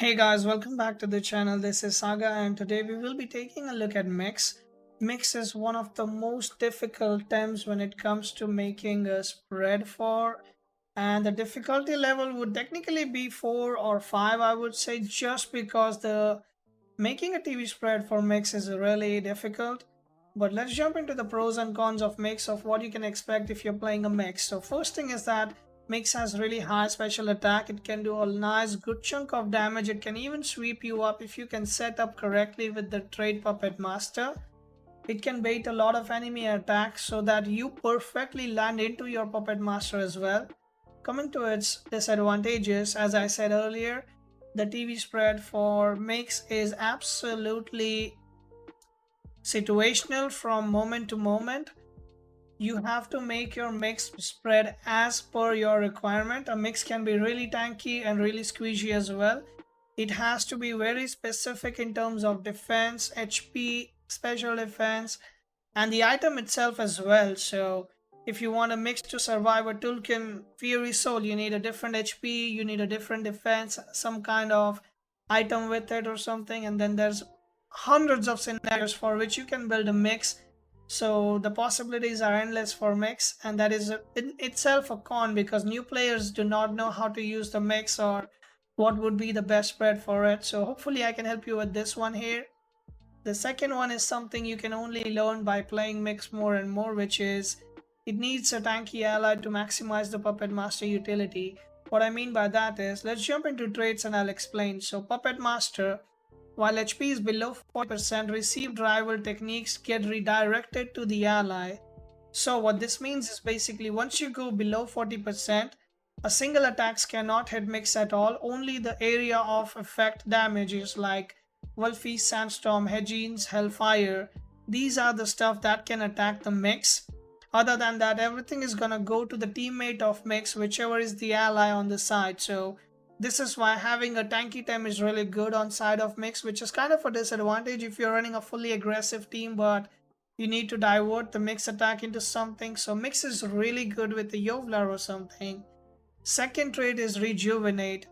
Hey guys, welcome back to the channel. This is Saga and today we will be taking a look at MYX. MYX is one of the most difficult terms when it comes to making a spread for, and the difficulty level would technically be 4 or 5, I would say, just because the making a TV spread for MYX is really difficult. But let's jump into the pros and cons of MYX, of what you can expect if you're playing a MYX. So first thing is that MYX has really high special attack. It can do a nice good chunk of damage. It can even sweep you up if you can set up correctly with the trait Puppet Master. It can bait a lot of enemy attacks so that you perfectly land into your Puppet Master as well. Coming to its disadvantages, as I said earlier, the TV spread for MYX is absolutely situational from moment to moment. You have to make your MYX spread as per your requirement. A MYX can be really tanky and really squishy as well. It has to be very specific in terms of defense, HP, special defense, and the item itself as well. So if you want a MYX to survive a Tulkun Fury Soul, you need a different HP, you need a different defense, some kind of item with it or something, and then there's hundreds of scenarios for which you can build a MYX. So the possibilities are endless for MYX, and that is in itself a con because new players do not know how to use the MYX or what would be the best spread for it. So hopefully I can help you with this one here. The second one is something you can only learn by playing MYX more and more, which is it needs a tanky ally to maximize the Puppet Master utility. What I mean by that is, let's jump into traits and I'll explain. So Puppet Master, while HP is below 40%, received rival techniques get redirected to the ally. So what this means is basically once you go below 40%, a single attacks cannot hit MYX at all. Only the area of effect damages like Wolfie, Sandstorm, Hedgeens, Hellfire. These are the stuff that can attack the MYX. Other than that, everything is gonna go to the teammate of MYX, whichever is the ally on the side. So this is why having a tanky Tem is really good on side of MYX, which is kind of a disadvantage if you're running a fully aggressive team, but you need to divert the MYX attack into something. So MYX is really good with the Yovlar or something. Second trait is Rejuvenate.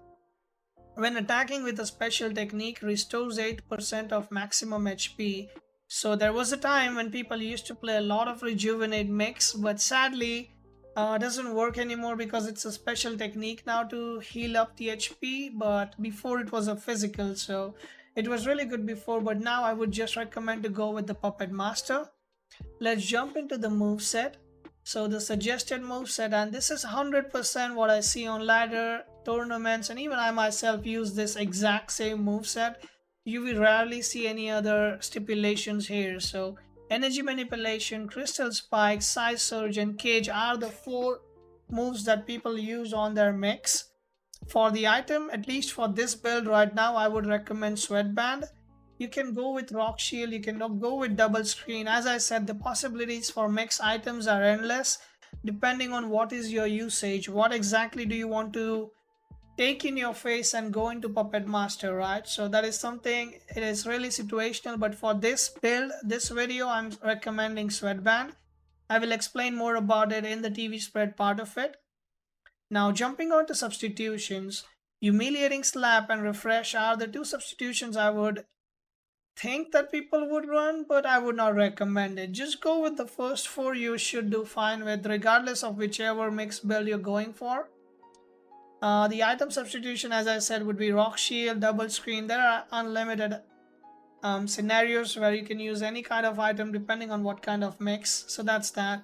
When attacking with a special technique, restores 8% of maximum HP. So there was a time when people used to play a lot of Rejuvenate MYX, but sadly doesn't work anymore because it's a special technique now to heal up the HP, but before it was a physical, so it was really good before, but now I would just recommend to go with the Puppet Master. Let's jump into the moveset. So the suggested moveset, and this is 100% what I see on ladder, tournaments, and even I myself use this exact same moveset. You will rarely see any other stipulations here. So Energy Manipulation, Crystal Spike, Size Surge, and Cage are the 4 moves that people use on their MYX. For the item, at least for this build right now, I would recommend Sweatband. You can go with Rock Shield, you can go with Double Screen. As I said, the possibilities for MYX items are endless depending on what is your usage. What exactly do you want to take in your face and go into Puppet Master, right? So that is something, it is really situational, but for this build, this video, I'm recommending Sweatband. I will explain more about it in the TV spread part of it. Now jumping on to substitutions, Humiliating Slap and Refresh are the 2 substitutions I would think that people would run, but I would not recommend it. Just go with the first 4, you should do fine with, regardless of whichever MYX build you're going for. The item substitution, as I said, would be Rock Shield, Double Screen. There are unlimited scenarios where you can use any kind of item depending on what kind of MYX. So that's that.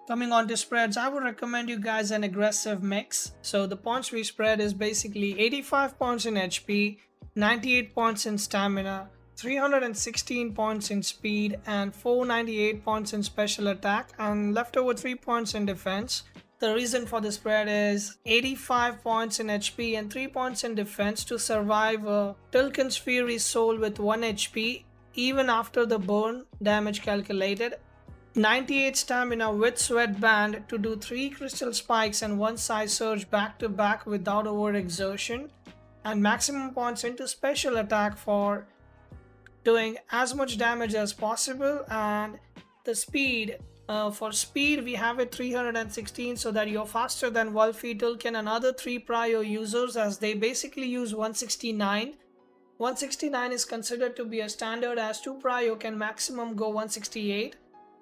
Coming on to spreads, I would recommend you guys an aggressive MYX. So the points we spread is basically 85 points in HP, 98 points in stamina, 316 points in speed, and 498 points in special attack, and left over 3 points in defense. The reason for the spread is 85 points in HP and 3 points in defense to survive a Tulkun's Fury Soul with 1 HP even after the burn damage calculated. 98 stamina with Sweatband to do 3 Crystal Spikes and 1 Size Surge back to back without overexertion, and maximum points into special attack for doing as much damage as possible. And the speed, for speed we have it 316 so that you're faster than Wolfie, Tulkun and other 3 prior users, as they basically use 169 169 is considered to be a standard, as 2 prio can maximum go 168.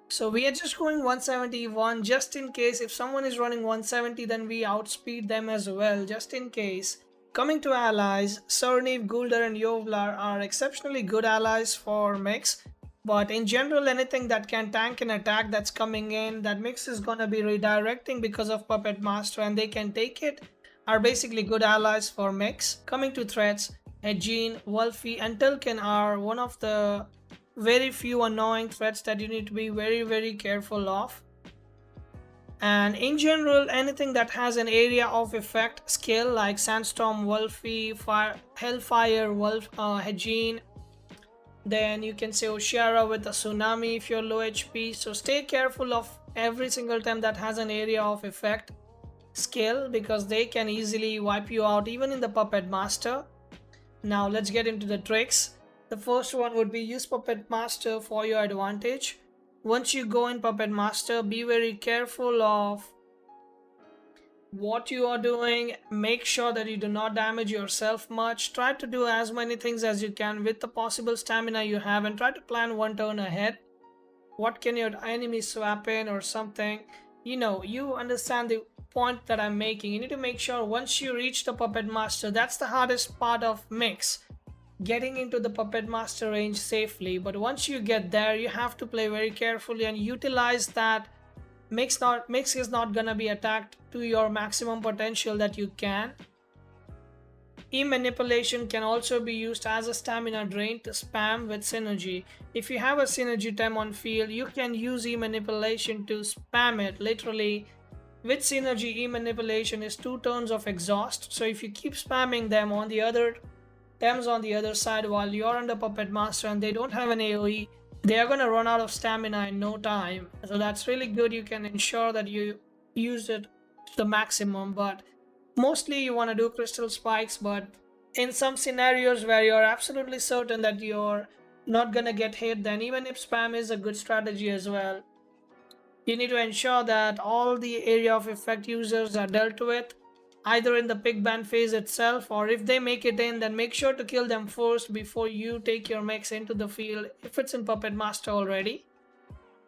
So we are just going 171 just in case if someone is running 170, then we outspeed them as well, just in case. Coming to allies, Cerniv, Gulder and Yovlar are exceptionally good allies for MYX. But in general, anything that can tank an attack that's coming in, that MYX is gonna be redirecting because of Puppet Master and they can take it, are basically good allies for MYX. Coming to threats, Edgene, Wolfie and Tilkin are one of the very few annoying threats that you need to be very careful of. And in general, anything that has an area of effect skill like Sandstorm, Wolfie, Hellfire, Hedgene, then you can say Oshiara with a Tsunami if you're low HP. So stay careful of every single time that has an area of effect skill, because they can easily wipe you out even in the Puppet Master. Now let's get into the tricks. The first one would be use Puppet Master for your advantage. Once you go in Puppet Master, be very careful of what you are doing. Make sure that you do not damage yourself much. Try to do as many things as you can with the possible stamina you have and try to plan one turn ahead. What can your enemy swap in or something? You understand the point that I'm making. You need to make sure once you reach the Puppet Master, that's the hardest part of MYX, getting into the Puppet Master range safely. But once you get there, you have to play very carefully and utilize that MYX is not gonna be attacked to your maximum potential that you can. E-manipulation can also be used as a stamina drain to spam with synergy. If you have a synergy Tem on field, you can use E-manipulation to spam it. Literally, with synergy, E-manipulation is 2 turns of exhaust. So if you keep spamming them on the other Tems on the other side while you're under Puppet Master and they don't have an AoE, they are gonna run out of stamina in no time. So that's really good. You can ensure that you use it to the maximum, but mostly you want to do crystal spikes. But in some scenarios where you're absolutely certain that you're not gonna get hit, then even if spam is a good strategy as well. You need to ensure that all the area of effect users are dealt with either in the pick ban phase itself, or if they make it in, then make sure to kill them first before you take your MYX into the field if it's in Puppet Master already.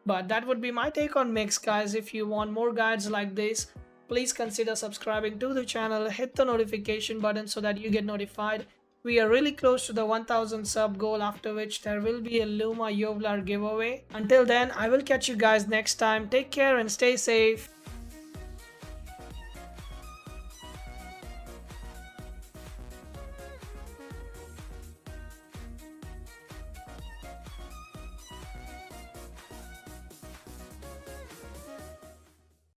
But that would be my take on MYX, guys. If you want more guides like this, please consider subscribing to the channel, hit the notification button so that you get notified. We are really close to the 1000 sub goal, after which there will be a Luma Yovlar giveaway. Until then, I will catch you guys next time. Take care and stay safe.